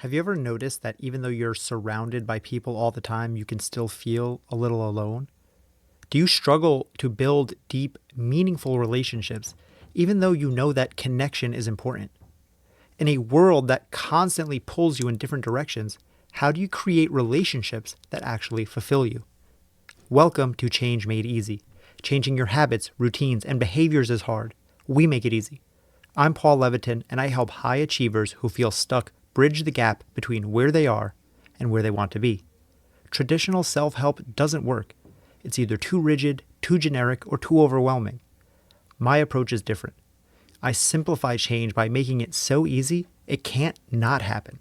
Have you ever noticed that even though you're surrounded by people all the time, you can still feel a little alone? Do you struggle to build deep, meaningful relationships, even though you know that connection is important? In a world that constantly pulls you in different directions, how do you create relationships that actually fulfill you? Welcome to Change Made Easy. Changing your habits, routines, and behaviors is hard. We make it easy. I'm Paul Levitin, and I help high achievers who feel stuck bridge the gap between where they are and where they want to be. Traditional self help doesn't work. It's either too rigid, too generic, or too overwhelming. My approach is different. I simplify change by making it so easy it can't not happen.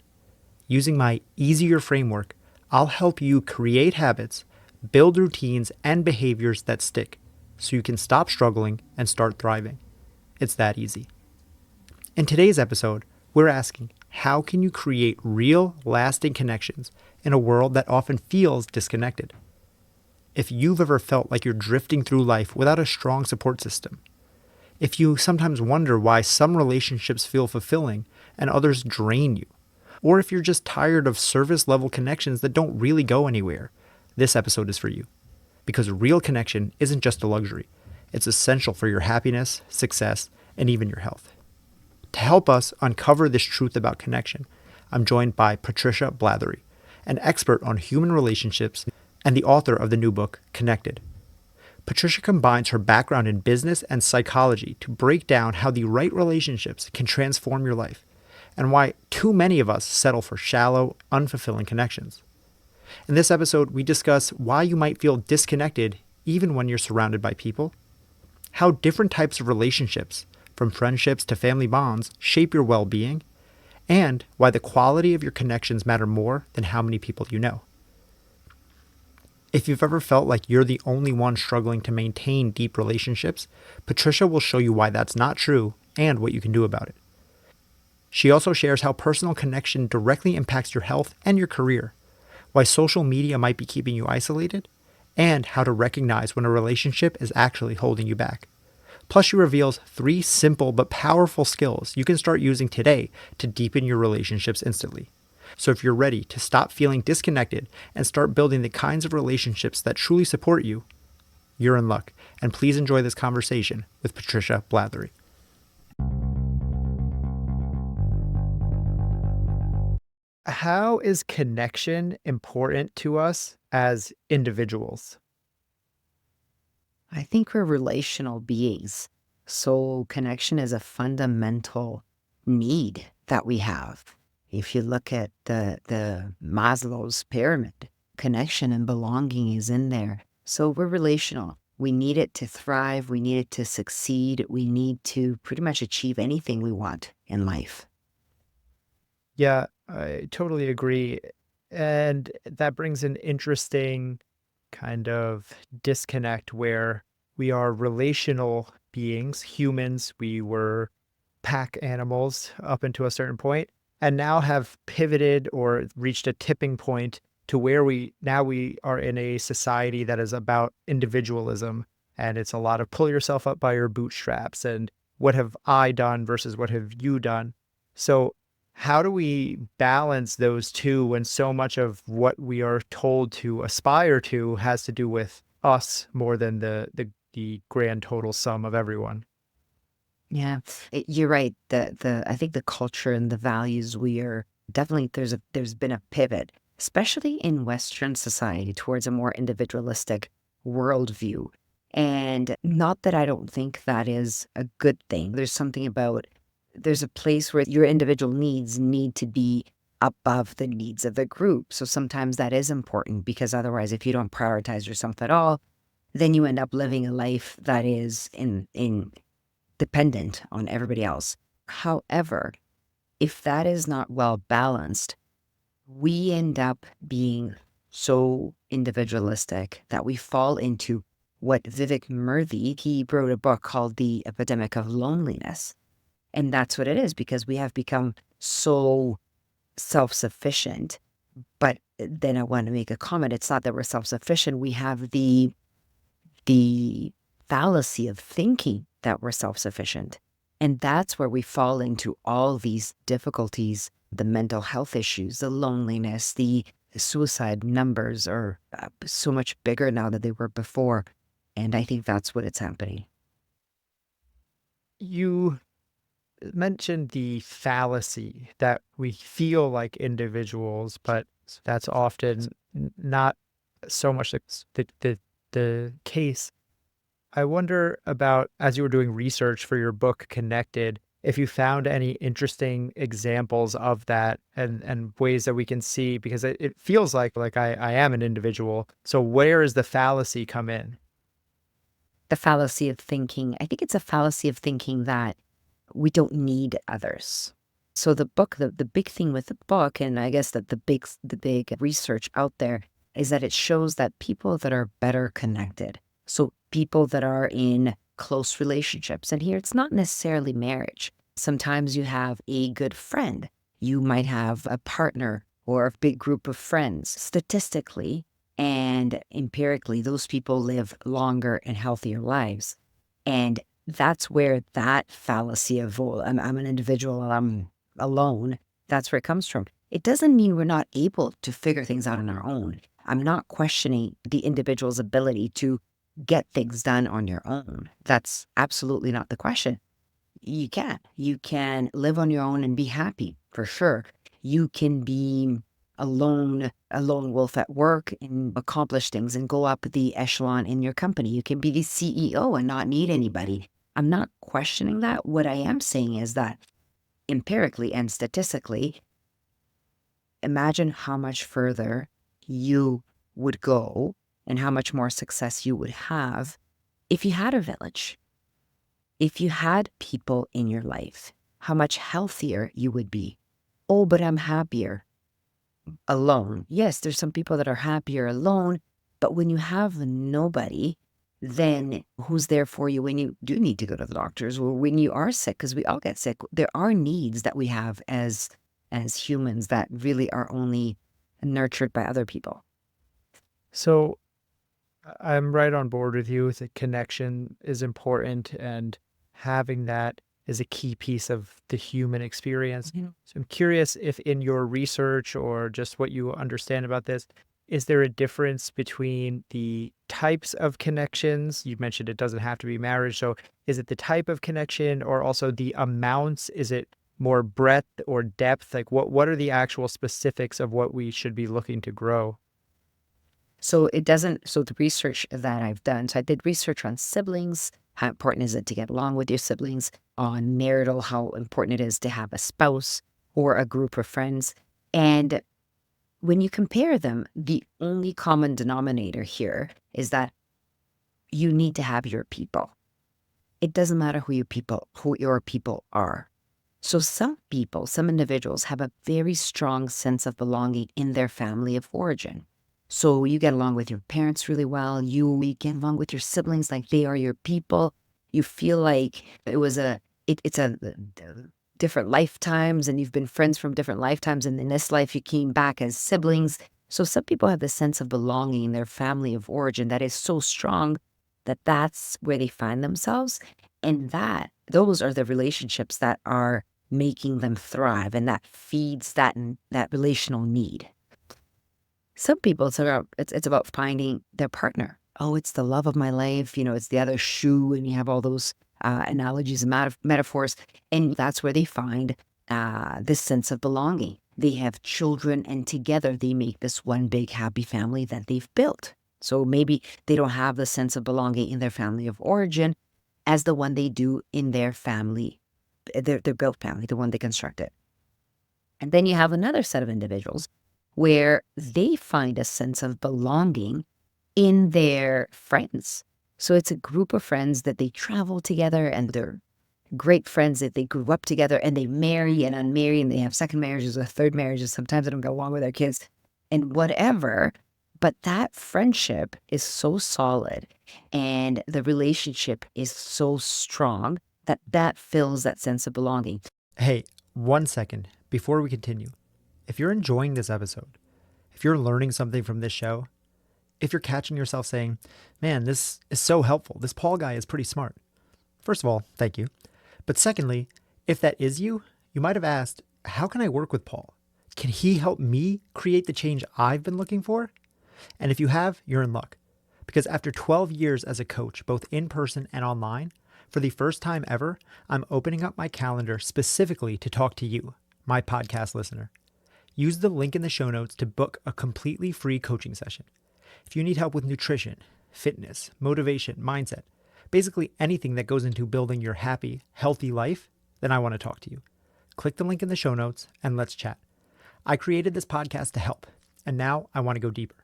Using my easier framework, I'll help you create habits, build routines, and behaviors that stick so you can stop struggling and start thriving. It's that easy. In today's episode, we're asking, how can you create real, lasting connections in a world that often feels disconnected? If you've ever felt like you're drifting through life without a strong support system, if you sometimes wonder why some relationships feel fulfilling and others drain you, or if you're just tired of service-level connections that don't really go anywhere, this episode is for you. Because real connection isn't just a luxury. It's essential for your happiness, success, and even your health. To help us uncover this truth about connection, I'm joined by Patricia Blathory, an expert on human relationships and the author of the new book, Connected. Patricia combines her background in business and psychology to break down how the right relationships can transform your life and why too many of us settle for shallow, unfulfilling connections. In this episode, we discuss why you might feel disconnected even when you're surrounded by people, how different types of relationships, from friendships to family bonds, shape your well-being, and why the quality of your connections matter more than how many people you know. If you've ever felt like you're the only one struggling to maintain deep relationships, Patricia will show you why that's not true and what you can do about it. She also shares how personal connection directly impacts your health and your career, why social media might be keeping you isolated, and how to recognize when a relationship is actually holding you back. Plus, she reveals 3 simple but powerful skills you can start using today to deepen your relationships instantly. So if you're ready to stop feeling disconnected and start building the kinds of relationships that truly support you, you're in luck. And please enjoy this conversation with Patricia Blathory. How is connection important to us as individuals? I think we're relational beings. So connection is a fundamental need that we have. If you look at the Maslow's pyramid, connection and belonging is in there. So we're relational. We need it to thrive. We need it to succeed. We need to pretty much achieve anything we want in life. Yeah, I totally agree. And that brings an interesting kind of disconnect where we are relational beings, humans, we were pack animals up until a certain point, and now have pivoted or reached a tipping point to where we are in a society that is about individualism. And it's a lot of pull yourself up by your bootstraps and what have I done versus what have you done. So how do we balance those two when so much of what we are told to aspire to has to do with us more than the grand total sum of everyone? Yeah, you're right. The I think the culture and the values we are definitely there's been a pivot, especially in Western society, towards a more individualistic worldview. And not that I don't think that is a good thing. There's a place where your individual needs need to be above the needs of the group. So sometimes that is important because otherwise, if you don't prioritize yourself at all, then you end up living a life that is in dependent on everybody else. However, if that is not well balanced, we end up being so individualistic that we fall into what Vivek Murthy, he wrote a book called The Epidemic of Loneliness. And that's what it is because we have become so self-sufficient. But then I want to make a comment. It's not that we're self-sufficient. We have the fallacy of thinking that we're self-sufficient. And that's where we fall into all these difficulties the mental health issues, the loneliness, the suicide numbers are so much bigger now than they were before. And I think that's what it's happening. You mentioned the fallacy that we feel like individuals, but that's often not so much the case. I wonder about, as you were doing research for your book, Connected, if you found any interesting examples of that and ways that we can see, because it feels like I am an individual. So where does the fallacy come in? The fallacy of thinking, I think it's a fallacy of thinking that we don't need others. So the book, the big thing with the book, and I guess that the big research out there is that it shows that people that are better connected, so people that are in close relationships, and here it's not necessarily marriage. Sometimes you have a good friend, you might have a partner or a big group of friends. Statistically and empirically, those people live longer and healthier lives. And that's where that fallacy of, well, I'm an individual, I'm alone, that's where it comes from. It doesn't mean we're not able to figure things out on our own. I'm not questioning the individual's ability to get things done on your own. That's absolutely not the question. You can. You can live on your own and be happy, for sure. You can be a lone wolf at work and accomplish things and go up the echelon in your company. You can be the CEO and not need anybody. I'm not questioning that. What I am saying is that empirically and statistically, imagine how much further you would go and how much more success you would have if you had a village, if you had people in your life, how much healthier you would be. Oh, but I'm happier alone. Yes, there's some people that are happier alone, but when you have nobody, then who's there for you when you do need to go to the doctors or when you are sick? Because we all get sick. There are needs that we have as humans that really are only nurtured by other people. So I'm right on board with you. The connection is important, and having that is a key piece of the human experience. So I'm curious if in your research or just what you understand about this, is there a difference between the types of connections? You mentioned it doesn't have to be marriage. So is it the type of connection or also the amounts? Is it more breadth or depth? Like what are the actual specifics of what we should be looking to grow? So it doesn't, so the research that I've done, so I did research on siblings. How important is it to get along with your siblings? On marital, how important it is to have a spouse or a group of friends. And when you compare them, the only common denominator here is that you need to have your people. It doesn't matter who your people are. So some people, some individuals have a very strong sense of belonging in their family of origin. So you get along with your parents really well. You get along with your siblings like they are your people. You feel like it's a different lifetimes and you've been friends from different lifetimes. And in this life, you came back as siblings. So some people have this sense of belonging in their family of origin that is so strong that that's where they find themselves. And those are the relationships that are making them thrive and that feeds that relational need. Some people, it's about finding their partner. Oh, it's the love of my life. It's the other shoe, and you have all those analogies and metaphors, and that's where they find this sense of belonging. They have children, and together they make this one big happy family that they've built. So maybe they don't have the sense of belonging in their family of origin as the one they do in their family, their built family, the one they constructed. And then you have another set of individuals where they find a sense of belonging in their friends. So it's a group of friends that they travel together and they're great friends that they grew up together and they marry and unmarry and they have second marriages or third marriages. Sometimes they don't get along with their kids and whatever. But that friendship is so solid and the relationship is so strong that fills that sense of belonging. Hey, 1 second before we continue. If you're enjoying this episode, if you're learning something from this show, if you're catching yourself saying, man, this is so helpful, this Paul guy is pretty smart. First of all, thank you. But secondly, if that is you, you might have asked, how can I work with Paul? Can he help me create the change I've been looking for? And if you have, you're in luck. Because after 12 years as a coach, both in person and online, for the first time ever, I'm opening up my calendar specifically to talk to you, my podcast listener. Use the link in the show notes to book a completely free coaching session. If you need help with nutrition, fitness, motivation, mindset, basically anything that goes into building your happy, healthy life, then I want to talk to you. Click the link in the show notes and let's chat. I created this podcast to help, and now I want to go deeper.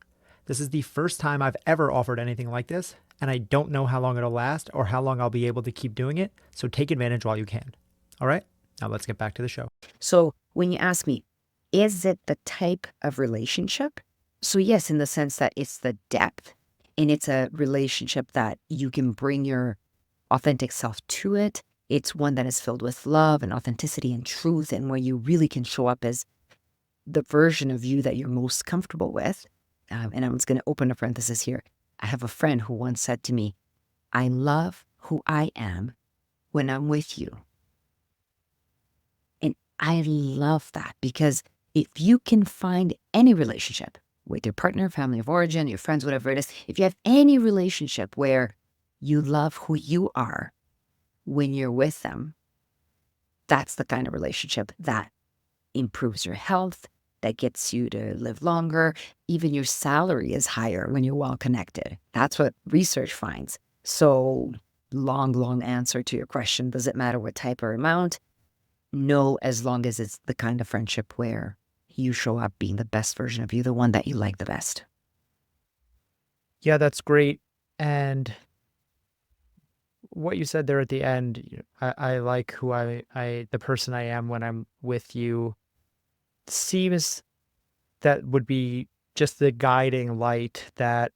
This is the first time I've ever offered anything like this, and I don't know how long it'll last or how long I'll be able to keep doing it, so take advantage while you can. All right, now let's get back to the show. So when you ask me, is it the type of relationship? So yes, in the sense that it's the depth, and it's a relationship that you can bring your authentic self to it. It's one that is filled with love and authenticity and truth, and where you really can show up as the version of you that you're most comfortable with. And I'm just going to open a parenthesis here. I have a friend who once said to me, I love who I am when I'm with you. And I love that, because if you can find any relationship with your partner, family of origin, your friends, whatever it is, if you have any relationship where you love who you are when you're with them, that's the kind of relationship that improves your health, that gets you to live longer. Even your salary is higher when you're well connected. That's what research finds. So long answer to your question. Does it matter what type or amount? No, as long as it's the kind of friendship where you show up being the best version of you, the one that you like the best. Yeah, that's great. And what you said there at the end, I like who the person I am when I'm with you, seems that would be just the guiding light that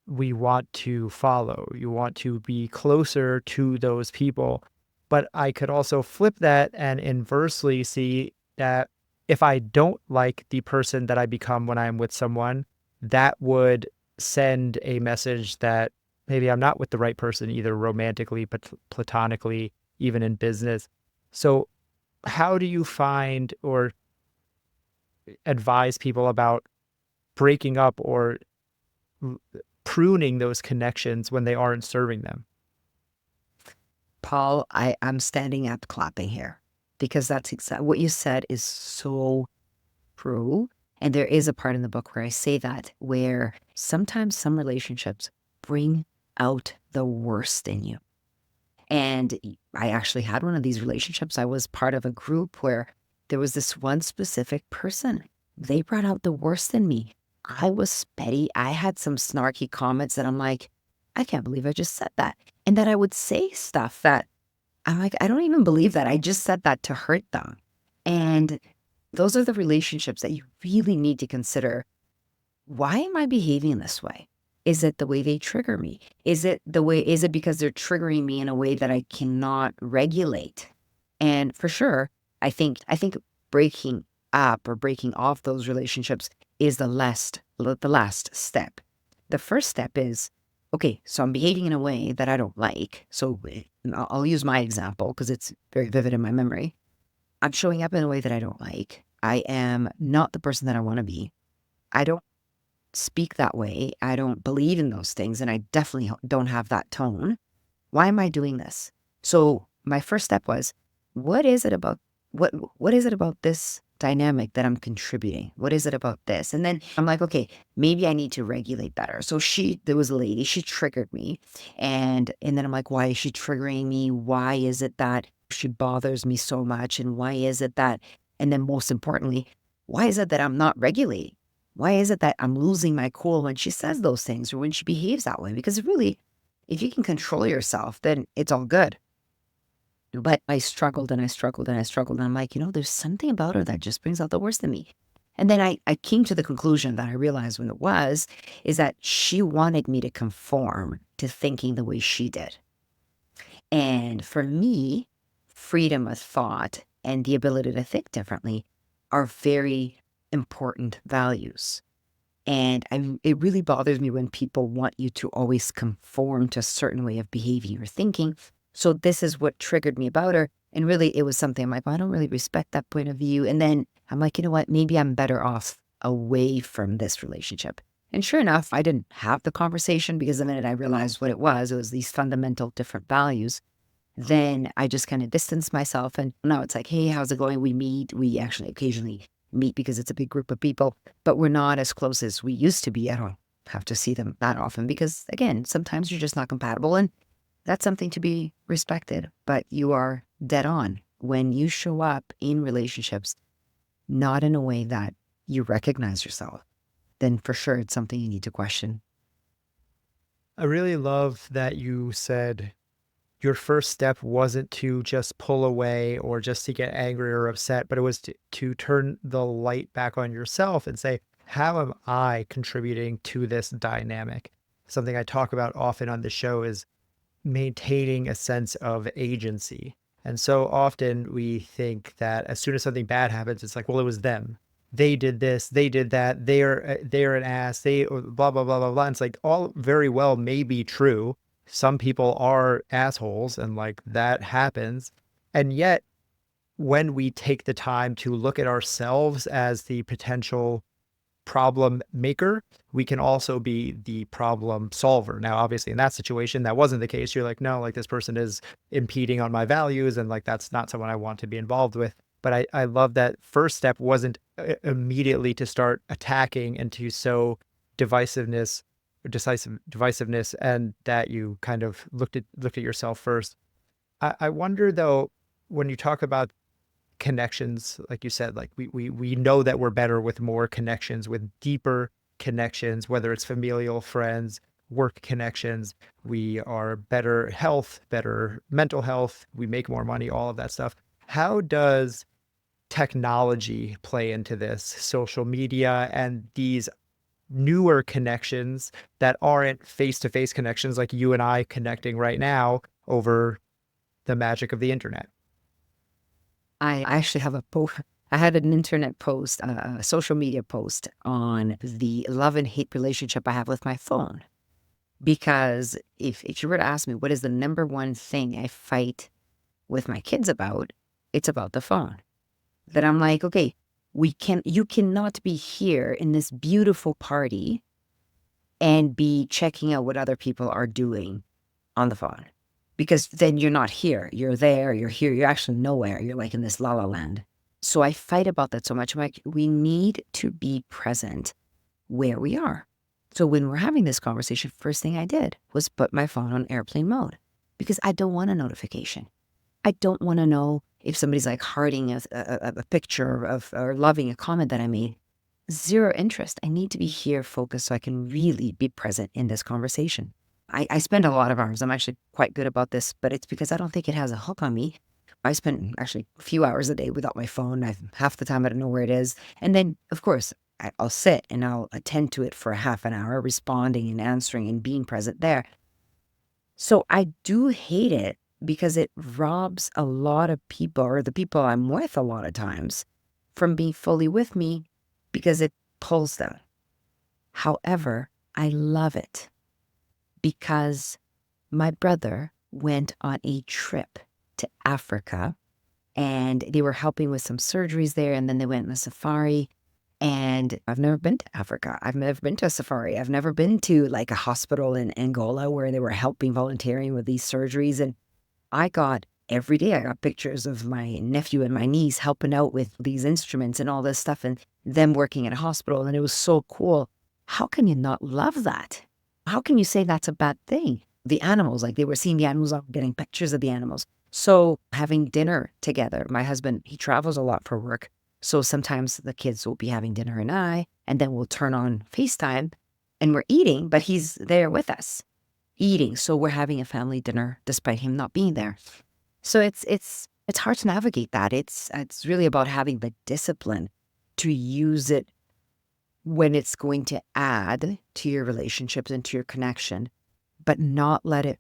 we want to follow. You want to be closer to those people. But I could also flip that and inversely see that if I don't like the person that I become when I'm with someone, that would send a message that maybe I'm not with the right person, either romantically, platonically, even in business. So how do you find or advise people about breaking up or pruning those connections when they aren't serving them? Paul, I'm standing up clapping here, because that's exactly what you said is so true. And there is a part in the book where I say that, where sometimes some relationships bring out the worst in you. And I actually had one of these relationships. I was part of a group where there was this one specific person. They brought out the worst in me. I was petty. I had some snarky comments that I'm like, I can't believe I just said that. And that I would say stuff that I'm like, I don't even believe that. I just said that to hurt them. And those are the relationships that you really need to consider. Why am I behaving this way? Is it the way they trigger me? Is it because they're triggering me in a way that I cannot regulate? And for sure, I think breaking up or breaking off those relationships is the last step. The first step is, okay, so I'm behaving in a way that I don't like. So I'll use my example because it's very vivid in my memory. I'm showing up in a way that I don't like. I am not the person that I want to be. I don't speak that way. I don't believe in those things. And I definitely don't have that tone. Why am I doing this? So my first step was, what is it about what is it about this dynamic that I'm contributing? What is it about this? And then I'm like, okay, maybe I need to regulate better. So there was a lady, she triggered me. And then I'm like, why is she triggering me? Why is it that she bothers me so much? And why is it that, and then most importantly, why is it that I'm not regulating? Why is it that I'm losing my cool when she says those things or when she behaves that way? Because really, if you can control yourself, then it's all good. But I struggled and I struggled and I struggled. And I'm like, there's something about her that just brings out the worst in me. And then I came to the conclusion that I realized when is that she wanted me to conform to thinking the way she did. And for me, freedom of thought and the ability to think differently are very important values. And it really bothers me when people want you to always conform to a certain way of behaving or thinking. So this is what triggered me about her. And really, it was something I'm like, well, I don't really respect that point of view. And then I'm like, you know what? Maybe I'm better off away from this relationship. And sure enough, I didn't have the conversation because the minute I realized what it was these fundamental different values. Then I just kind of distanced myself. And now it's like, hey, how's it going? We meet. We actually occasionally meet because it's a big group of people, but we're not as close as we used to be. I don't have to see them that often because, again, sometimes you're just not compatible. And that's something to be respected. But you are dead on when you show up in relationships, not in a way that you recognize yourself, then for sure it's something you need to question. I really love that you said your first step wasn't to just pull away or just to get angry or upset, but it was to turn the light back on yourself and say, how am I contributing to this dynamic? Something I talk about often on the show is maintaining a sense of agency. And so often we think that as soon as something bad happens, it's like, well, it was them. They did this, they did that, they're an ass, they blah blah blah blah blah. And it's like all very well may be true. Some people are assholes and like that happens. And yet when we take the time to look at ourselves as the potential problem maker, we can also be the problem solver. Now, obviously, in that situation, that wasn't the case. You're like, no, like this person is impeding on my values, and like that's not someone I want to be involved with. But I love that first step wasn't immediately to start attacking and to sow divisiveness, divisiveness, and that you kind of looked at yourself first. I wonder though, when you talk about connections, like you said, like we know that we're better with more connections, with deeper connections, whether it's familial, friends, work connections. We are better health, better mental health, we make more money, all of that stuff. How does technology play into this, social media and these newer connections that aren't face-to-face connections like you and I connecting right now over the magic of the internet? I actually have a post. I had an internet post, a social media post on the love and hate relationship I have with my phone. Because if you were to ask me what is the number one thing I fight with my kids about, it's about the phone. That I'm like, okay, you cannot be here in this beautiful party and be checking out what other people are doing on the phone. Because then you're not here. You're there, you're here, you're actually nowhere. You're like in this la la land. So I fight about that so much. I'm like, we need to be present where we are. So when we're having this conversation, first thing I did was put my phone on airplane mode because I don't want a notification. I don't want to know if somebody's like hearting a picture of or loving a comment that I made. Zero interest. I need to be here focused so I can really be present in this conversation. I spend a lot of hours. I'm actually quite good about this, but it's because I don't think it has a hook on me. I spend actually a few hours a day without my phone. Half the time I don't know where it is. And then, of course, I'll sit and I'll attend to it for a half an hour, responding and answering and being present there. So I do hate it because it robs a lot of people, or the people I'm with a lot of times, from being fully with me because it pulls them. However, I love it because my brother went on a trip to Africa and they were helping with some surgeries there. And then they went on a safari. And I've never been to Africa. I've never been to a safari. I've never been to like a hospital in Angola where they were helping volunteering with these surgeries. And every day, I got pictures of my nephew and my niece helping out with these instruments and all this stuff and them working at a hospital. And it was so cool. How can you not love that? How can you say that's a bad thing? The animals, like they were seeing the animals, getting pictures of the animals. So having dinner together, my husband, he travels a lot for work. So sometimes the kids will be having dinner and then we'll turn on FaceTime and we're eating, but he's there with us eating. So we're having a family dinner despite him not being there. So it's hard to navigate that. It's really about having the discipline to use it when it's going to add to your relationships and to your connection, but not let it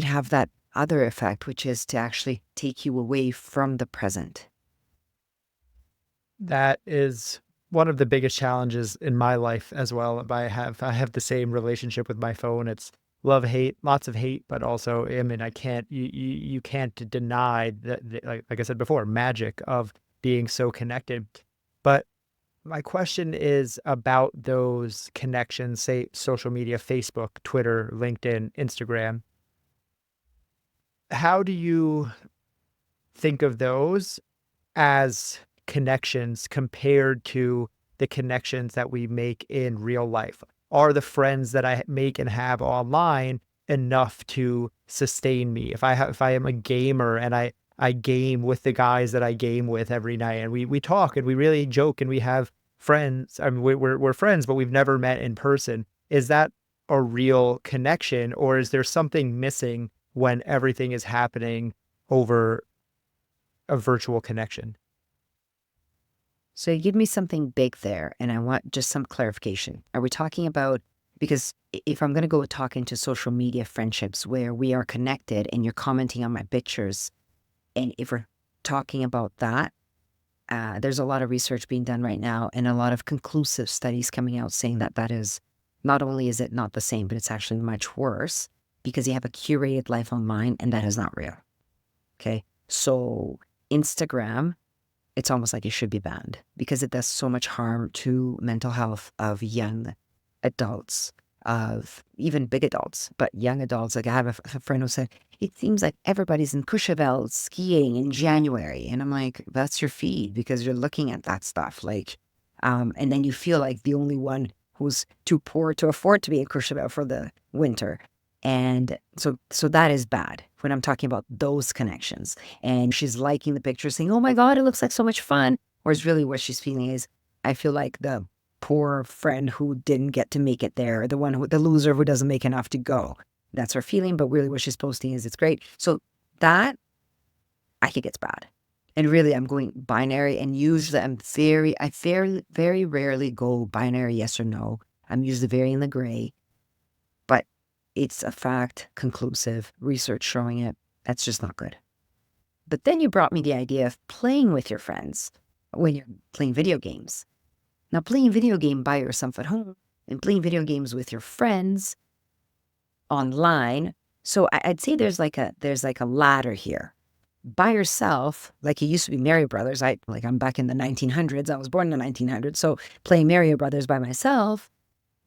have that other effect, which is to actually take you away from the present. That is one of the biggest challenges in my life as well. I have the same relationship with my phone. It's love, hate, lots of hate, but also, I mean, I can't, you can't deny that, like I said before, magic of being so connected. But my question is about those connections, say social media, Facebook, Twitter, LinkedIn, Instagram. How do you think of those as connections compared to the connections that we make in real life? Are the friends that I make and have online enough to sustain me? If I am a gamer and I game with the guys that I game with every night and we talk and we really joke and we have friends. I mean, we're friends, but we've never met in person. Is that a real connection, or is there something missing when everything is happening over a virtual connection? So you give me something big there, and I want just some clarification. Are we talking about, because if I'm going to go talking to social media friendships where we are connected and you're commenting on my pictures, and if we're talking about that, there's a lot of research being done right now and a lot of conclusive studies coming out saying that that is, not only is it not the same, but it's actually much worse because you have a curated life online and that is not real. Okay. So Instagram, it's almost like it should be banned because it does so much harm to mental health of young adults, of even big adults, but young adults. Like I have a friend who said, it seems like everybody's in Courchevel skiing in January. And I'm like, that's your feed because you're looking at that stuff. Like, and then you feel like the only one who's too poor to afford to be in Courchevel for the winter. And so that is bad when I'm talking about those connections. And she's liking the picture, saying, oh my God, it looks like so much fun. Whereas really what she's feeling is, I feel like the poor friend who didn't get to make it there, the loser who doesn't make enough to go. That's her feeling, but really what she's posting is it's great. So that, I think it's bad. And really I'm going binary, and usually I very rarely go binary yes or no. I'm usually very in the gray, but it's a fact, conclusive, research showing it. That's just not good. But then you brought me the idea of playing with your friends when you're playing video games. Now, playing video game by yourself at home and playing video games with your friends online. So I'd say there's like a ladder here. By yourself, like it used to be Mario Brothers. I'm back in the 1900s. I was born in the 1900s. So playing Mario Brothers by myself,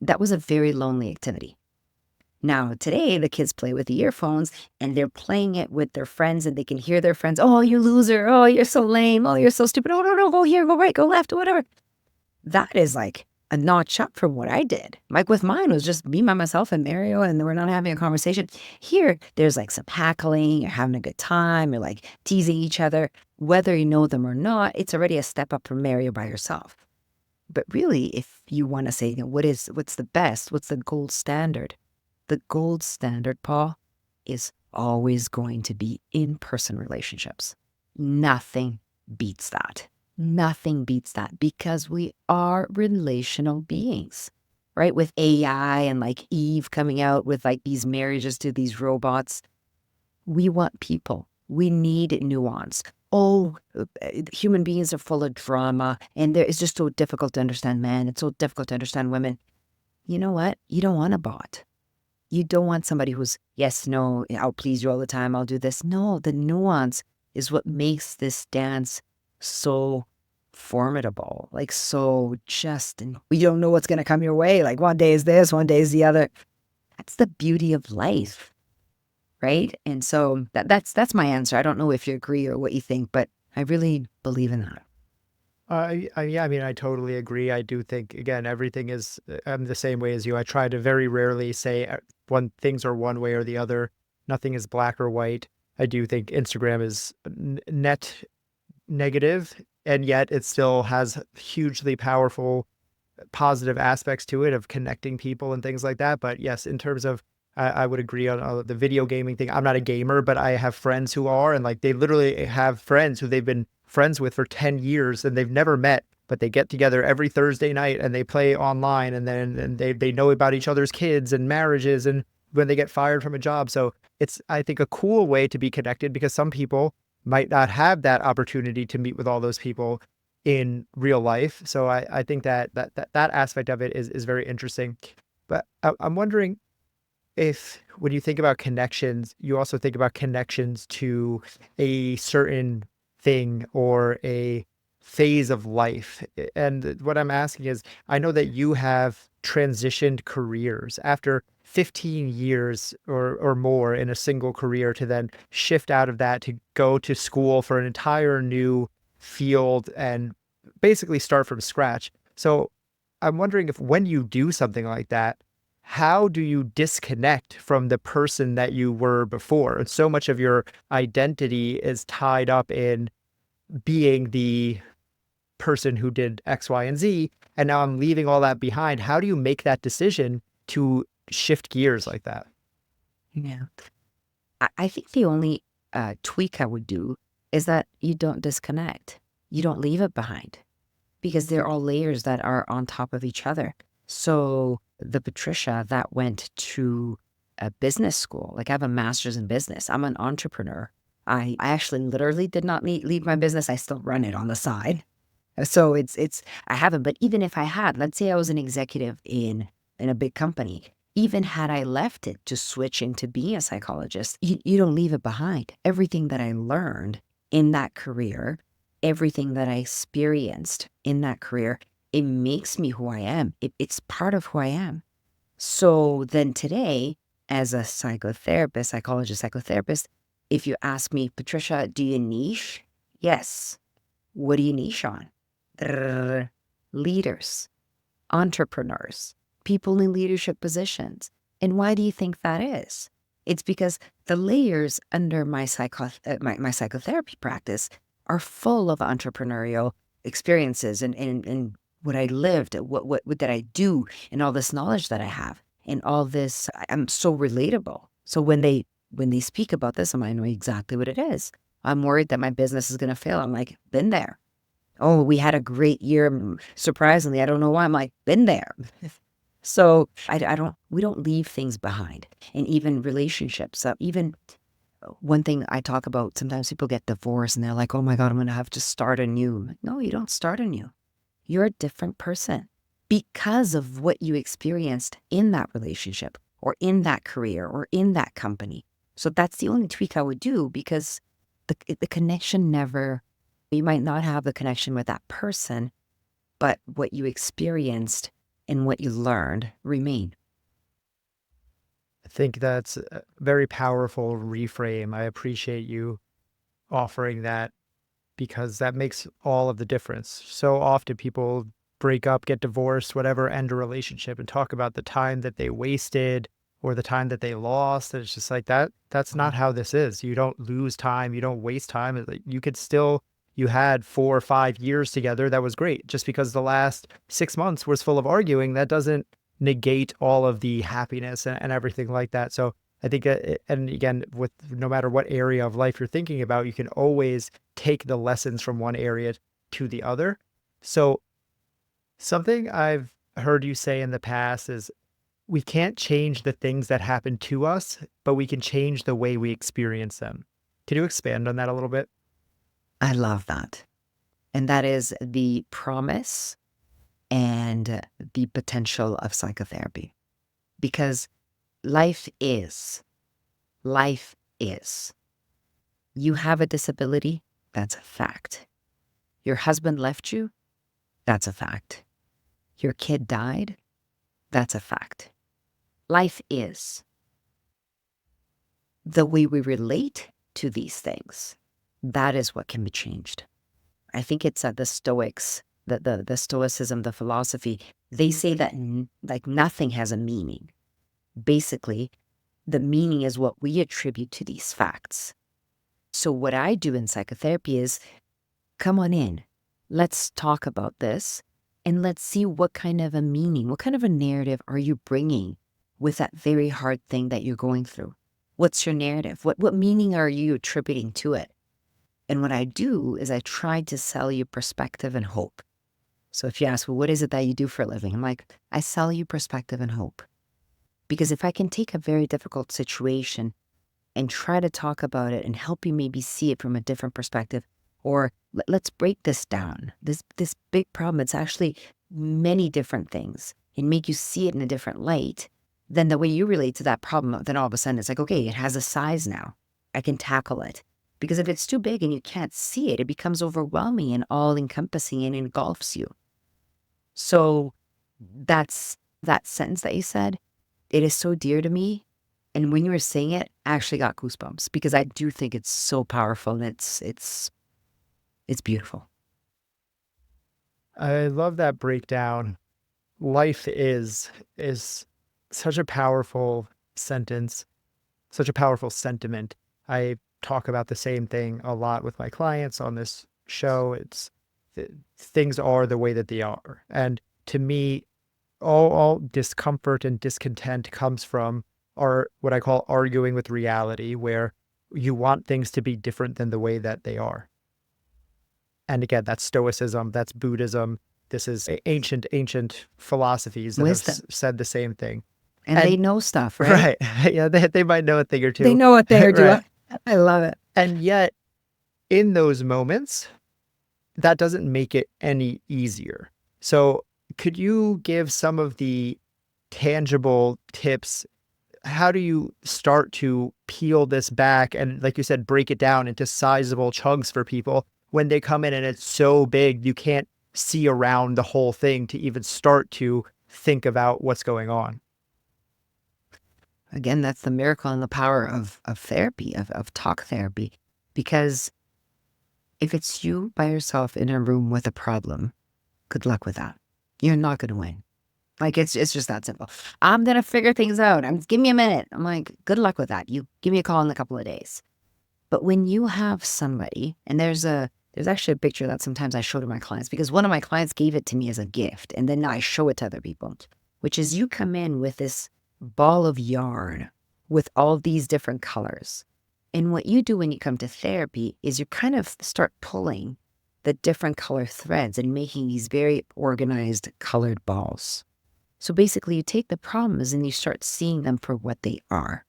that was a very lonely activity. Now, today, the kids play with the earphones and they're playing it with their friends and they can hear their friends. Oh, you loser. Oh, you're so lame. Oh, you're so stupid. Oh, no, go here, go right, go left, or whatever. That is like a notch up from what I did. Like with mine was just me by myself and Mario, and we're not having a conversation. Here, there's like some hackling, you're having a good time, you're like teasing each other. Whether you know them or not, it's already a step up from Mario by yourself. But really, if you want to say, what's the best, what's the gold standard? The gold standard, Paul, is always going to be in-person relationships. Nothing beats that. Nothing beats that because we are relational beings, right? With AI and like Eve coming out with like these marriages to these robots, we want people. We need nuance. Oh, human beings are full of drama and it's just so difficult to understand men. It's so difficult to understand women. You know what? You don't want a bot. You don't want somebody who's, yes, no, I'll please you all the time, I'll do this. No, the nuance is what makes this dance so formidable, like so just, and we don't know what's going to come your way. Like one day is this, one day is the other. That's the beauty of life, right? And so that's my answer. I don't know if you agree or what you think, but I really believe in that. Yeah, I mean, I totally agree. I do think, again, everything is, I'm the same way as you. I try to very rarely say one things are one way or the other. Nothing is black or white. I do think Instagram is net negative, and yet it still has hugely powerful positive aspects to it of connecting people and things like that. But yes, in terms of, I would agree on the video gaming thing. I'm not a gamer, but I have friends who are, and like they literally have friends who they've been friends with for 10 years and they've never met, but they get together every Thursday night and they play online, and then and they know about each other's kids and marriages and when they get fired from a job. So it's, I think, a cool way to be connected because some people might not have that opportunity to meet with all those people in real life. So I think that aspect of it is very interesting. But I'm wondering if when you think about connections, you also think about connections to a certain thing or a phase of life. And what I'm asking is, I know that you have transitioned careers after 15 years or more in a single career to then shift out of that to go to school for an entire new field and basically start from scratch. So I'm wondering if when you do something like that, how do you disconnect from the person that you were before? And so much of your identity is tied up in being the person who did X, Y, and Z, and now I'm leaving all that behind. How do you make that decision to shift gears like that? Yeah. I think the only tweak I would do is that you don't disconnect. You don't leave it behind because they're all layers that are on top of each other. So the Patricia that went to a business school, like I have a master's in business, I'm an entrepreneur. I actually literally did not leave my business. I still run it on the side. So I haven't, but even if I had, let's say I was an executive in a big company, even had I left it to switch into being a psychologist, you don't leave it behind. Everything that I learned in that career, everything that I experienced in that career, it makes me who I am. It's part of who I am. So then today, as a psychologist, psychotherapist, if you ask me, Patricia, do you niche? Yes. What do you niche on? Leaders, entrepreneurs, people in leadership positions. And why do you think that is? It's because the layers under my psychotherapy practice are full of entrepreneurial experiences and what I lived, what did I do, and all this knowledge that I have, and all this. I'm so relatable. So when they speak about this, I know exactly what it is. I'm worried that my business is going to fail. I'm like, been there. Oh, we had a great year. Surprisingly, I don't know why. I'm like, been there. So we don't leave things behind. And even relationships, even one thing I talk about, sometimes people get divorced and they're like, oh my God, I'm going to have to start anew. I'm like, no, you don't start anew. You're a different person because of what you experienced in that relationship or in that career or in that company. So that's the only tweak I would do because the connection never, you might not have the connection with that person, but what you experienced and what you learned remain. I think that's a very powerful reframe. I appreciate you offering that because that makes all of the difference. So often people break up, get divorced, whatever, end a relationship and talk about the time that they wasted or the time that they lost. And it's just like that's not how this is. You don't lose time, you don't waste time. You could still you had 4 or 5 years together. That was great. Just because the last 6 months was full of arguing, that doesn't negate all of the happiness and everything like that. So I think, and again, with no matter what area of life you're thinking about, you can always take the lessons from one area to the other. So something I've heard you say in the past is we can't change the things that happen to us, but we can change the way we experience them. Can you expand on that a little bit? I love that. And that is the promise and the potential of psychotherapy because life is, life is. You have a disability, that's a fact. Your husband left you, that's a fact. Your kid died, that's a fact. Life is. The way we relate to these things, that is what can be changed. I think it's the Stoics, the Stoicism, the philosophy, they say that like nothing has a meaning. Basically, the meaning is what we attribute to these facts. So what I do in psychotherapy is come on in. Let's talk about this and let's see what kind of a meaning, what kind of a narrative are you bringing with that very hard thing that you're going through? What's your narrative? What meaning are you attributing to it? And what I do is I try to sell you perspective and hope. So if you ask, well, what is it that you do for a living? I'm like, I sell you perspective and hope. Because if I can take a very difficult situation and try to talk about it and help you maybe see it from a different perspective, or let's break this down. This big problem, it's actually many different things and make you see it in a different light, then the way you relate to that problem, then all of a sudden it's like, okay, it has a size now. I can tackle it. Because if it's too big and you can't see it, it becomes overwhelming and all encompassing and engulfs you. So that sentence that you said, it is so dear to me. And when you were saying it, I actually got goosebumps because I do think it's so powerful and it's beautiful. I love that breakdown. Life is such a powerful sentence, such a powerful sentiment. I talk about the same thing a lot with my clients on this show. Things are the way that they are. And to me, all discomfort and discontent comes from our what I call arguing with reality, where you want things to be different than the way that they are. And again, that's Stoicism, that's Buddhism. This is ancient philosophies that have Wisdom. said the same thing. And they And know stuff, right? right, yeah, they might know a thing or They two, know what they're doing. right? I love it. And yet, in those moments, that doesn't make it any easier. So, could you give some of the tangible tips? How do you start to peel this back and, like you said, break it down into sizable chunks for people when they come in and it's so big you can't see around the whole thing to even start to think about what's going on? Again, that's the miracle and the power of therapy, of talk therapy. Because if it's you by yourself in a room with a problem, good luck with that. You're not going to win. Like it's just that simple. I'm gonna figure things out. Give me a minute. I'm like, good luck with that. You give me a call in a couple of days. But when you have somebody, and there's actually a picture that sometimes I show to my clients because one of my clients gave it to me as a gift, and then I show it to other people, which is you come in with this ball of yarn with all these different colors. And what you do when you come to therapy is you kind of start pulling the different color threads and making these very organized colored balls. So basically, you take the problems and you start seeing them for what they are.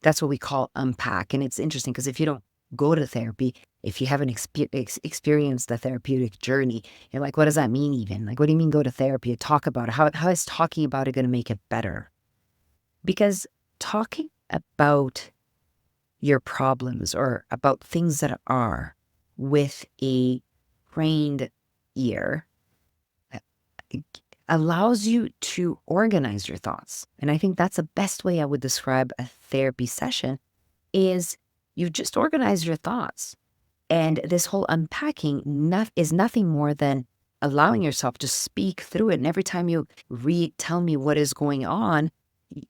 That's what we call unpack. And it's interesting because if you don't go to therapy, if you haven't experienced the therapeutic journey, you're like, what does that mean even? Like, what do you mean go to therapy? Talk about it. How is talking about it going to make it better? Because talking about your problems or about things that are with a trained ear allows you to organize your thoughts. And I think that's the best way I would describe a therapy session is you just organize your thoughts. And this whole unpacking is nothing more than allowing yourself to speak through it. And every time you tell me what is going on,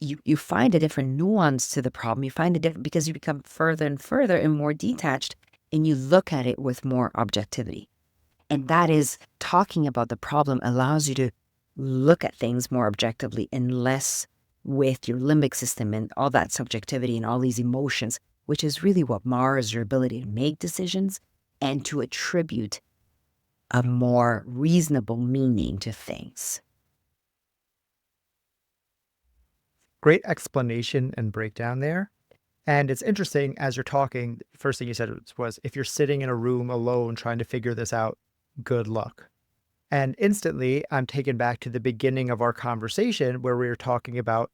you find a different nuance to the problem. You find a different, because you become further and further and more detached, and you look at it with more objectivity. And that is talking about the problem allows you to look at things more objectively and less with your limbic system and all that subjectivity and all these emotions, which is really what mars your ability to make decisions and to attribute a more reasonable meaning to things. Great explanation and breakdown there. And it's interesting as you're talking, first thing you said was if you're sitting in a room alone trying to figure this out, good luck. And instantly, I'm taken back to the beginning of our conversation where we were talking about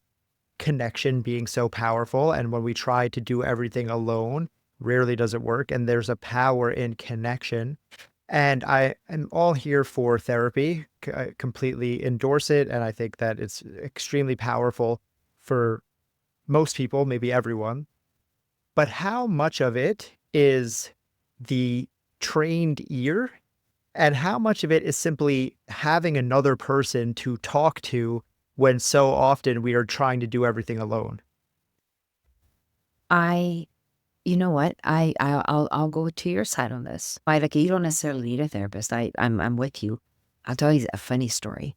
connection being so powerful. And when we try to do everything alone, rarely does it work. And there's a power in connection. And I am all here for therapy. I completely endorse it. And I think that it's extremely powerful for most people, maybe everyone. But how much of it is the trained ear, and how much of it is simply having another person to talk to when so often we are trying to do everything alone? I, you know what? I'll go to your side on this. Like you don't necessarily need a therapist. I'm with you. I'll tell you a funny story.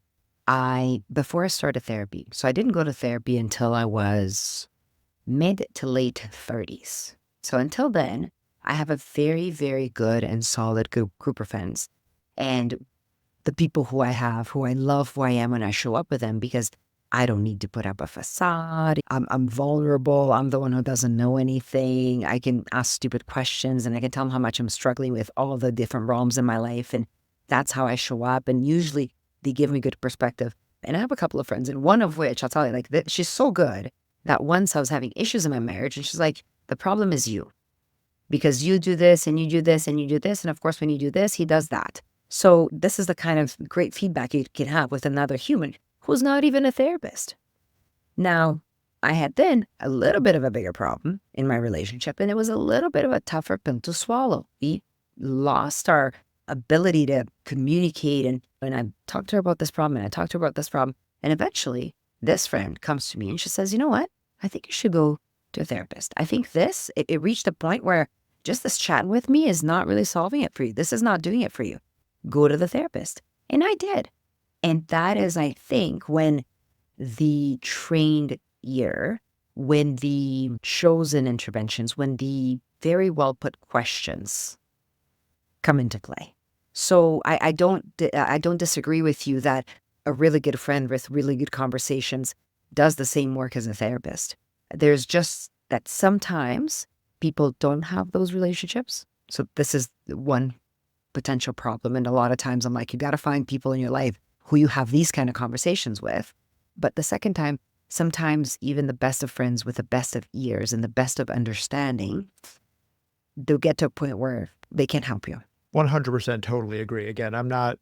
Before I started therapy, so I didn't go to therapy until I was mid to late 30s. So until then, I have a very, very good and solid group of friends. And the people who I have, who I love who I am when I show up with them, because I don't need to put up a facade. I'm vulnerable. I'm the one who doesn't know anything. I can ask stupid questions and I can tell them how much I'm struggling with all the different realms in my life. And that's how I show up. And usually they give me good perspective. And I have a couple of friends, and one of which I'll tell you, like, she's so good that once I was having issues in my marriage, and she's like, the problem is you. because you do this and you do this and you do this. And of course, when you do this, he does that. So this is the kind of great feedback you can have with another human who's not even a therapist. Now, I had then a little bit of a bigger problem in my relationship, and it was a little bit of a tougher pill to swallow. We lost our ability to communicate. And I talked to her about this problem, and I talked to her about this problem. And eventually, this friend comes to me and she says, you know what? I think you should go to a therapist. I think it reached a point where just this chatting with me is not really solving it for you. This is not doing it for you. Go to the therapist. And I did. And that is, I think, when the trained ear, when the chosen interventions, when the very well put questions come into play. So I don't disagree with you that a really good friend with really good conversations does the same work as a therapist. There's just that sometimes people don't have those relationships. So this is one potential problem. And a lot of times I'm like, you got to find people in your life who you have these kind of conversations with. But the second time, sometimes even the best of friends with the best of ears and the best of understanding, they'll get to a point where they can't help you. 100% totally agree. Again, I'm not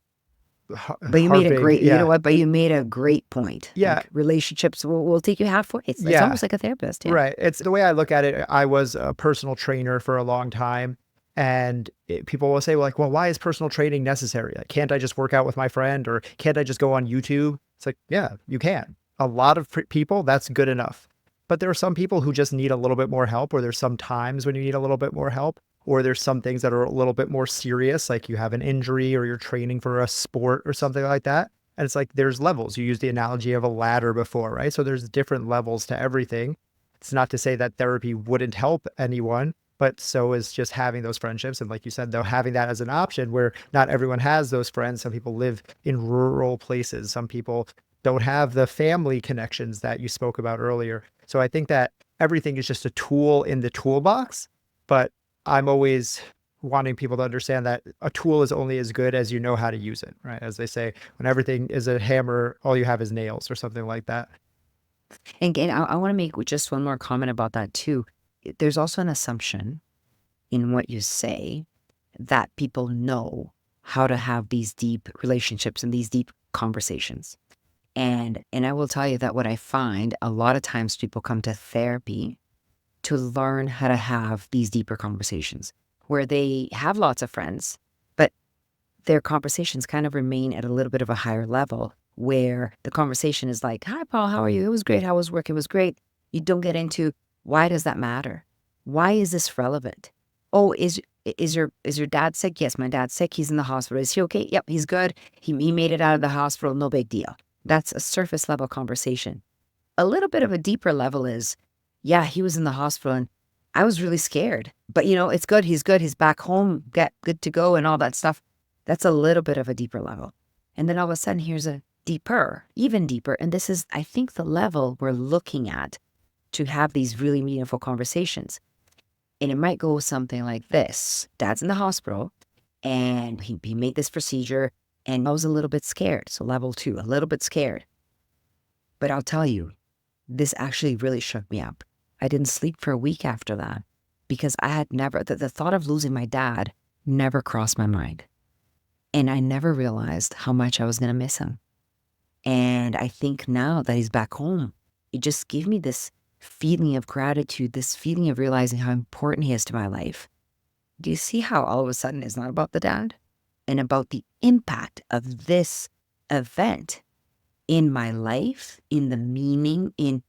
But you made a harping. great, you know Yeah. what? But you made a great point. Yeah. Like relationships will take you halfway. It's Yeah. almost like a therapist. Yeah. Right. It's the way I look at it. I was a personal trainer for a long time. And people will say, like, well, why is personal training necessary? Like, can't I just work out with my friend, or can't I just go on YouTube? It's like, yeah, you can. A lot of people, that's good enough. But there are some people who just need a little bit more help, or there's some times when you need a little bit more help, or there's some things that are a little bit more serious, like you have an injury or you're training for a sport or something like that. And it's like there's levels. You used the analogy of a ladder before, right? So there's different levels to everything. It's not to say that therapy wouldn't help anyone, but so is just having those friendships. And like you said, though, having that as an option where not everyone has those friends. Some people live in rural places. Some people don't have the family connections that you spoke about earlier. So I think that everything is just a tool in the toolbox, but I'm always wanting people to understand that a tool is only as good as you know how to use it, right? As they say, when everything is a hammer, all you have is nails or something like that. And I want to make just one more comment about that too. There's also an assumption in what you say that people know how to have these deep relationships and these deep conversations. And I will tell you that what I find a lot of times people come to therapy to learn how to have these deeper conversations where they have lots of friends, but their conversations kind of remain at a little bit of a higher level where the conversation is like, hi, Paul, how are you? It was great. How was work? It was great. You don't get into why does that matter? Why is this relevant? Oh, is your dad sick? Yes, my dad's sick. He's in the hospital. Is he okay? Yep, he's good. He made it out of the hospital. No big deal. That's a surface level conversation. A little bit of a deeper level is, yeah, he was in the hospital and I was really scared. But it's good. He's good. He's back home, good to go and all that stuff. That's a little bit of a deeper level. And then all of a sudden, here's a deeper, even deeper. And this is, I think, the level we're looking at to have these really meaningful conversations. And it might go something like this. Dad's in the hospital and he made this procedure and I was a little bit scared. So level 2, a little bit scared. But I'll tell you, this actually really shook me up. I didn't sleep for a week after that because I had never, the thought of losing my dad never crossed my mind. And I never realized how much I was going to miss him. And I think now that he's back home, it just gave me this feeling of gratitude, this feeling of realizing how important he is to my life. Do you see how all of a sudden it's not about the dad and about the impact of this event in my life, in the meaning, and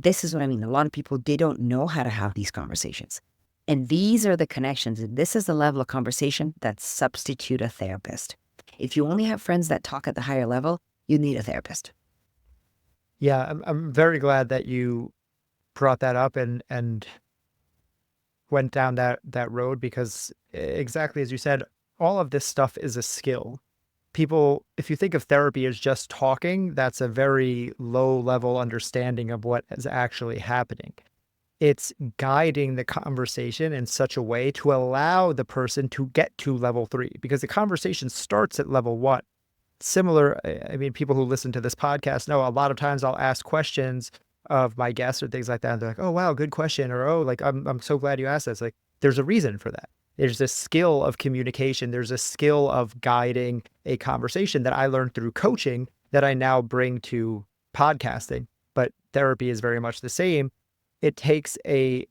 this is what I mean. A lot of people, they don't know how to have these conversations. And these are the connections. And this is the level of conversation that substitute a therapist. If you only have friends that talk at the higher level, you need a therapist. Yeah, I'm very glad that you brought that up and went down that road because exactly as you said, all of this stuff is a skill. People, if you think of therapy as just talking, that's a very low level understanding of what is actually happening. It's guiding the conversation in such a way to allow the person to get to level 3 because the conversation starts at level 1. Similar, I mean, people who listen to this podcast know a lot of times I'll ask questions of my guests or things like that. And they're like, oh, wow, good question. Or, oh, like, I'm so glad you asked this. Like, There's a reason for that. There's a skill of communication. There's a skill of guiding a conversation that I learned through coaching that I now bring to podcasting. But therapy is very much the same. It takes a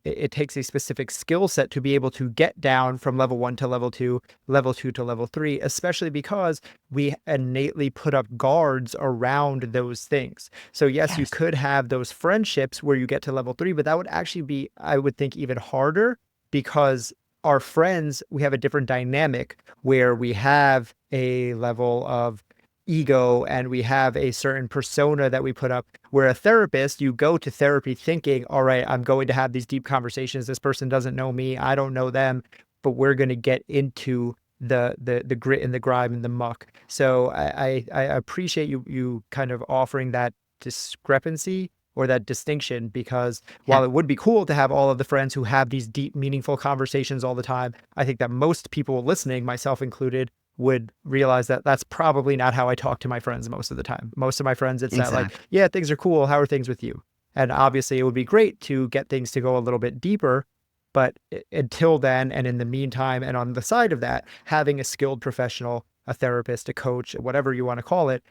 specific skill set to be able to get down from level 1 to level 2 to level 3, especially because we innately put up guards around those things. So yes, you Yes. could have those friendships where you get to level 3, but that would actually be, I would think, even harder because our friends, we have a different dynamic where we have a level of ego and we have a certain persona that we put up. Where a therapist, you go to therapy thinking, all right, I'm going to have these deep conversations. This person doesn't know me. I don't know them, but we're going to get into the grit and the grime and the muck. So I appreciate you kind of offering that discrepancy or that distinction, because Yeah. while it would be cool to have all of the friends who have these deep, meaningful conversations all the time, I think that most people listening, myself included, would realize that that's probably not how I talk to my friends most of the time. Most of my friends, it's that like, Exactly. yeah, things are cool. How are things with you? And obviously, it would be great to get things to go a little bit deeper. But until then, and in the meantime, and on the side of that, having a skilled professional, a therapist, a coach, whatever you want to call it,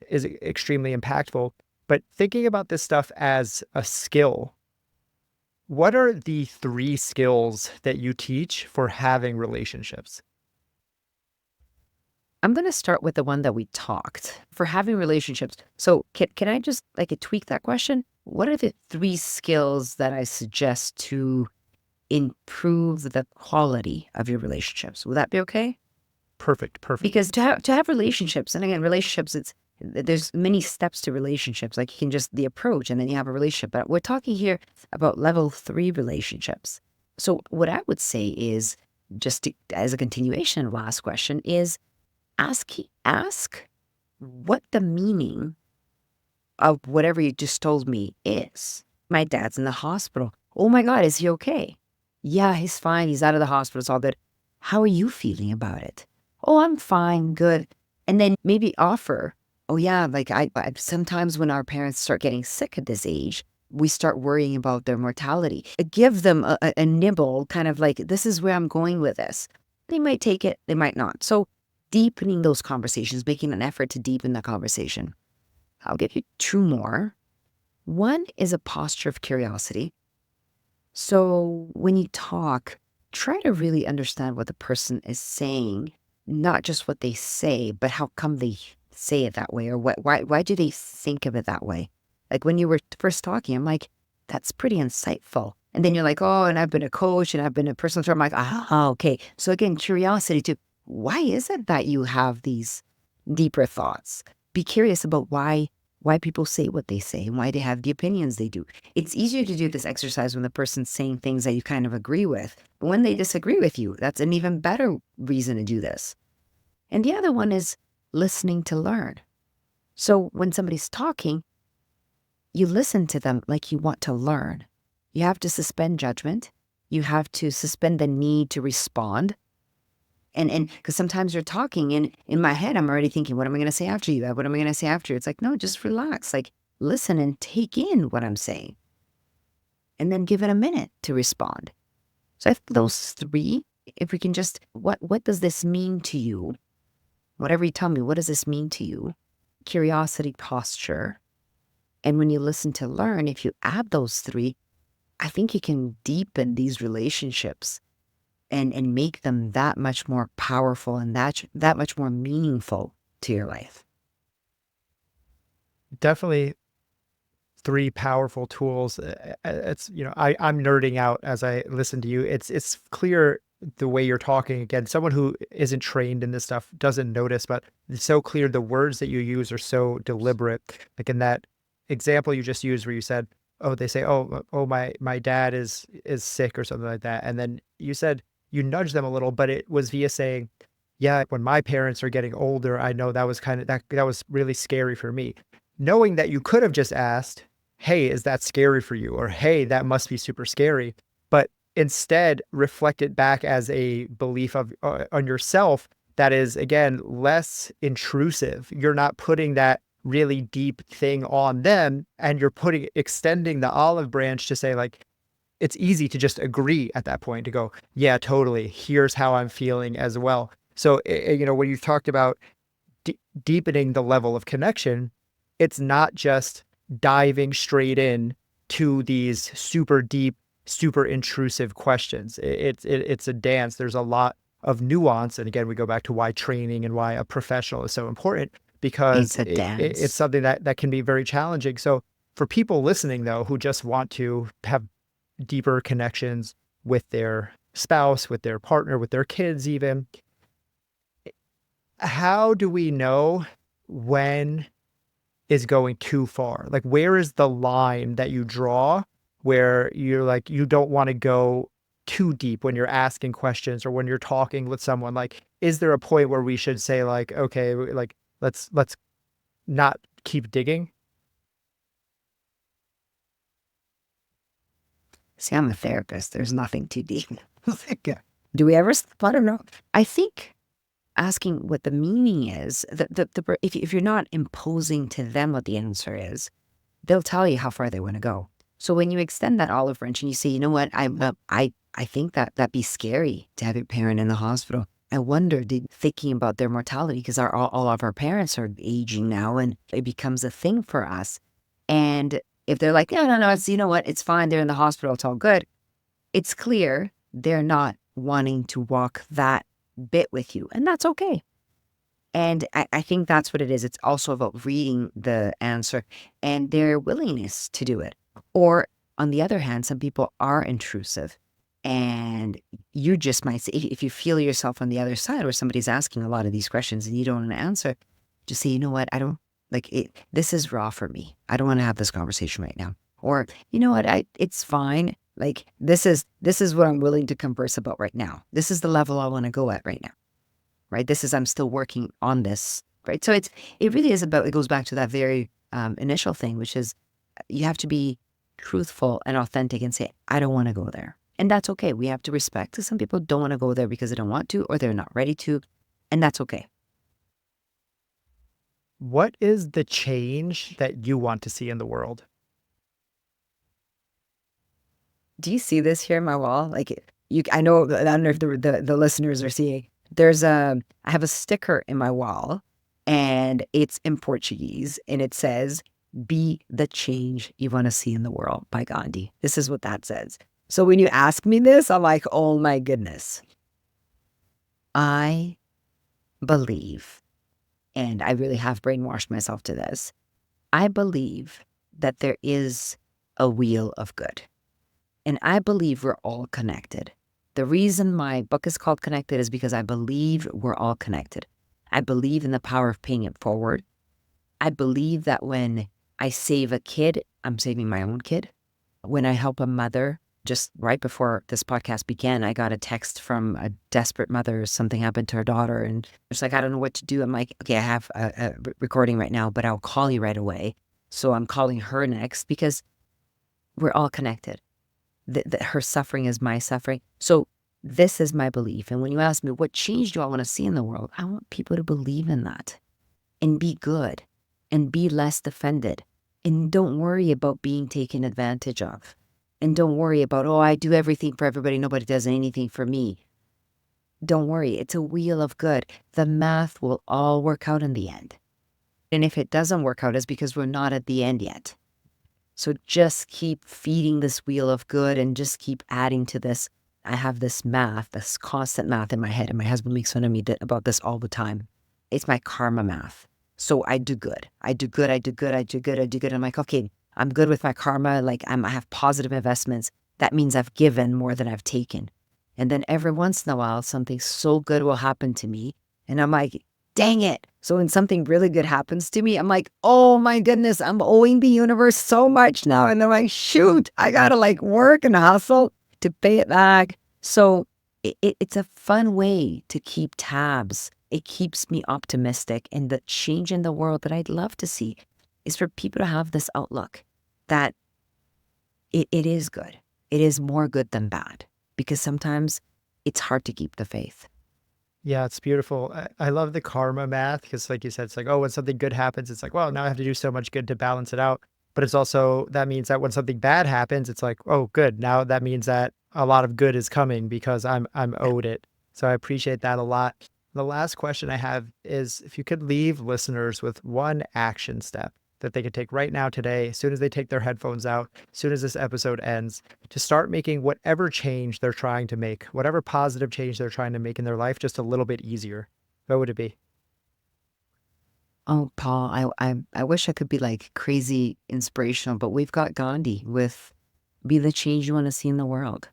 is extremely impactful. But thinking about this stuff as a skill, what are the 3 skills that you teach for having relationships? I'm going to start with the one that we talked for having relationships. So, can I just like tweak that question? What are the 3 skills that I suggest to improve the quality of your relationships? Will that be okay? Perfect, perfect. Because to have relationships, and again, relationships, there's many steps to relationships. Like you can just the approach, and then you have a relationship. But we're talking here about level 3 relationships. So what I would say is as a continuation of last question is ask what the meaning of whatever you just told me is. My dad's in the hospital. Oh my God, is he okay? Yeah, he's fine. He's out of the hospital. It's all good. How are you feeling about it? Oh, I'm fine, good. And then maybe offer, oh yeah, like I sometimes when our parents start getting sick at this age, we start worrying about their mortality. Give them a nibble, kind of like, this is where I'm going with this. They might take it, they might not. So deepening those conversations, making an effort to deepen the conversation. I'll give you 2 more. One is a posture of curiosity. So when you talk, try to really understand what the person is saying, not just what they say, but how come they say it that way, or why do they think of it that way? Like when you were first talking, I'm like, that's pretty insightful. And then you're like, oh, and I've been a coach and I've been a personal trainer. I'm like, okay. So again, curiosity too. Why is it that you have these deeper thoughts? Be curious about why people say what they say and why they have the opinions they do. It's easier to do this exercise when the person's saying things that you kind of agree with. But when they disagree with you, that's an even better reason to do this. And the other one is listening to learn. So when somebody's talking, you listen to them like you want to learn. You have to suspend judgment. You have to suspend the need to respond. And because sometimes you're talking and in my head, I'm already thinking, what am I going to say after you? What am I going to say after you? It's like, no, just relax. Like listen and take in what I'm saying and then give it a minute to respond. So I think those 3, if we can just, what does this mean to you? Whatever you tell me, what does this mean to you? Curiosity, posture. And when you listen to learn, if you add those 3, I think you can deepen these relationships and make them that much more powerful and that much more meaningful to your life. Definitely 3 powerful tools. It's, I'm nerding out as I listen to you. It's clear the way you're talking. Again, someone who isn't trained in this stuff doesn't notice, but it's so clear the words that you use are so deliberate. Like in that example you just used where you said, "Oh, they say, oh, my dad is sick," or something like that. And then you said you nudged them a little, but it was via saying, "Yeah, when my parents are getting older, I know that was kind of that was really scary for me." Knowing that you could have just asked, "Hey, is that scary for you?" Or, "Hey, that must be super scary." But instead reflect it back as a belief of on yourself that is, again, less intrusive. You're not putting that really deep thing on them, and you're extending the olive branch to say like, it's easy to just agree at that point to go, yeah, totally. Here's how I'm feeling as well. So, when you talked about deepening the level of connection, it's not just diving straight in to these super deep, super intrusive questions. It's a dance. There's a lot of nuance. And again, we go back to why training and why a professional is so important, because It's a it's dance. something that can be very challenging. So for people listening, though, who just want to have deeper connections with their spouse, with their partner, with their kids, even, how do we know when is going too far? Like, where is the line that you draw where you're like, you don't want to go too deep when you're asking questions or when you're talking with someone? Like, is there a point where we should say, like, okay, like, let's not keep digging? See, I'm a therapist. There's nothing too deep. Do we ever stop? I don't know. I think asking what the meaning is, if you're not imposing to them what the answer is, they'll tell you how far they want to go. So when you extend that olive branch and you say, you know what, I think that'd be scary to have your parent in the hospital. I wonder, thinking about their mortality, because all of our parents are aging now, and it becomes a thing for us. And if they're like, no, no, no, it's, you know what, it's fine. They're in the hospital. It's all good. It's clear they're not wanting to walk that bit with you, and that's okay. And I think that's what it is. It's also about reading the answer and their willingness to do it. Or on the other hand, some people are intrusive, and you just might say, if you feel yourself on the other side where somebody's asking a lot of these questions and you don't want to answer, just say, you know what, I don't like it. This is raw for me. I don't want to have this conversation right now. Or, you know what, it's fine. Like this is what I'm willing to converse about right now. This is the level I want to go at right now. Right. I'm still working on this. Right. So it really is about, it goes back to that very initial thing, which is you have to be truthful and authentic and say, I don't want to go there. And that's okay. We have to respect that some people don't want to go there because they don't want to, or they're not ready to. And that's okay. What is the change that you want to see in the world? Do you see this here in my wall? Like I know, I don't know if the listeners are seeing. I have a sticker in my wall, and it's in Portuguese, and it says, "Be the change you want to see in the world" by Gandhi. This is what that says. So when you ask me this, I'm like, oh my goodness. I believe, and I really have brainwashed myself to this. I believe that there is a wheel of good. And I believe we're all connected. The reason my book is called Connected is because I believe we're all connected. I believe in the power of paying it forward. I believe that when I save a kid, I'm saving my own kid. When I help a mother, just right before this podcast began, I got a text from a desperate mother. Something happened to her daughter, and it's like, I don't know what to do. I'm like, okay, I have a recording right now, but I'll call you right away. So I'm calling her next because we're all connected. That her suffering is my suffering. So this is my belief. And when you ask me, what change do I want to see in the world? I want people to believe in that and be good and be less defended. And don't worry about being taken advantage of. And don't worry about, oh, I do everything for everybody. Nobody does anything for me. Don't worry. It's a wheel of good. The math will all work out in the end. And if it doesn't work out, it's because we're not at the end yet. So just keep feeding this wheel of good and just keep adding to this. I have this math, this constant math in my head, and my husband makes fun of me about this all the time. It's my karma math. So I do good. I do good. I do good. I do good. I do good. I'm like, okay, I'm good with my karma. Like I have positive investments. That means I've given more than I've taken. And then every once in a while, something so good will happen to me. And I'm like, dang it. So when something really good happens to me, I'm like, oh my goodness, I'm owing the universe so much now. And they're like, shoot, I gotta like work and hustle to pay it back. So it's a fun way to keep tabs. It keeps me optimistic. And the change in the world that I'd love to see is for people to have this outlook that it is good. It is more good than bad, because sometimes it's hard to keep the faith. Yeah, it's beautiful. I love the karma math because, like you said, it's like, oh, when something good happens, it's like, well, now I have to do so much good to balance it out. But it's also, that means that when something bad happens, it's like, oh, good. Now that means that a lot of good is coming because I'm Yeah. owed it. So I appreciate that a lot. The last question I have is if you could leave listeners with one action step that they could take right now today, as soon as they take their headphones out, as soon as this episode ends, to start making whatever change they're trying to make, whatever positive change they're trying to make in their life, just a little bit easier. What would it be? Oh, Paul, I wish I could be like crazy inspirational, but we've got Gandhi with be the change you want to see in the world.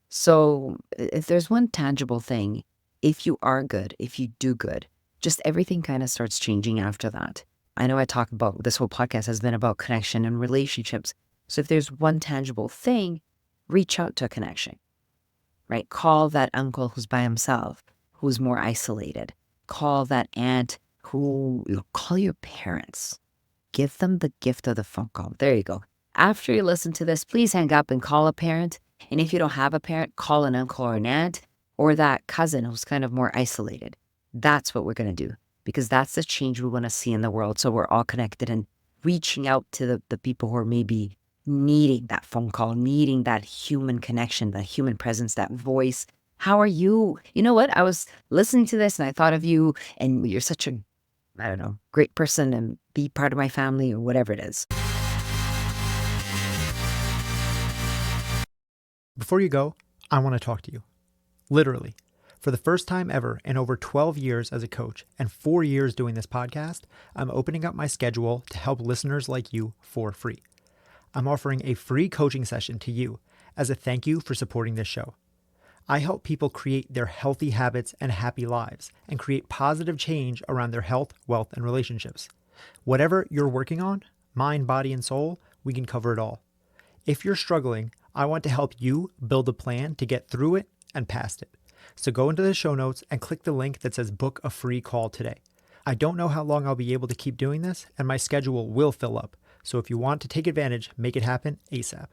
So if there's one tangible thing, if you are good, if you do good, just everything kind of starts changing after that. I know I talk about this whole podcast has been about connection and relationships. So if there's one tangible thing, reach out to a connection, right? Call that uncle who's by himself, who's more isolated. Call that aunt call your parents. Give them the gift of the phone call. There you go. After you listen to this, please hang up and call a parent. And if you don't have a parent, call an uncle or an aunt or that cousin who's kind of more isolated. That's what we're going to do because that's the change we want to see in the world. So we're all connected and reaching out to the people who are maybe needing that phone call, needing that human connection, that human presence, that voice. How are you? You know what? I was listening to this and I thought of you, and you're such a, I don't know, great person and be part of my family or whatever it is. Before you go, I want to talk to you. Literally. For the first time ever in over 12 years as a coach and 4 years doing this podcast, I'm opening up my schedule to help listeners like you for free. I'm offering a free coaching session to you as a thank you for supporting this show. I help people create their healthy habits and happy lives and create positive change around their health, wealth, and relationships. Whatever you're working on, mind, body, and soul, we can cover it all. If you're struggling, I want to help you build a plan to get through it and past it. So go into the show notes and click the link that says book a free call today. I don't know how long I'll be able to keep doing this, and my schedule will fill up. So if you want to take advantage, make it happen ASAP.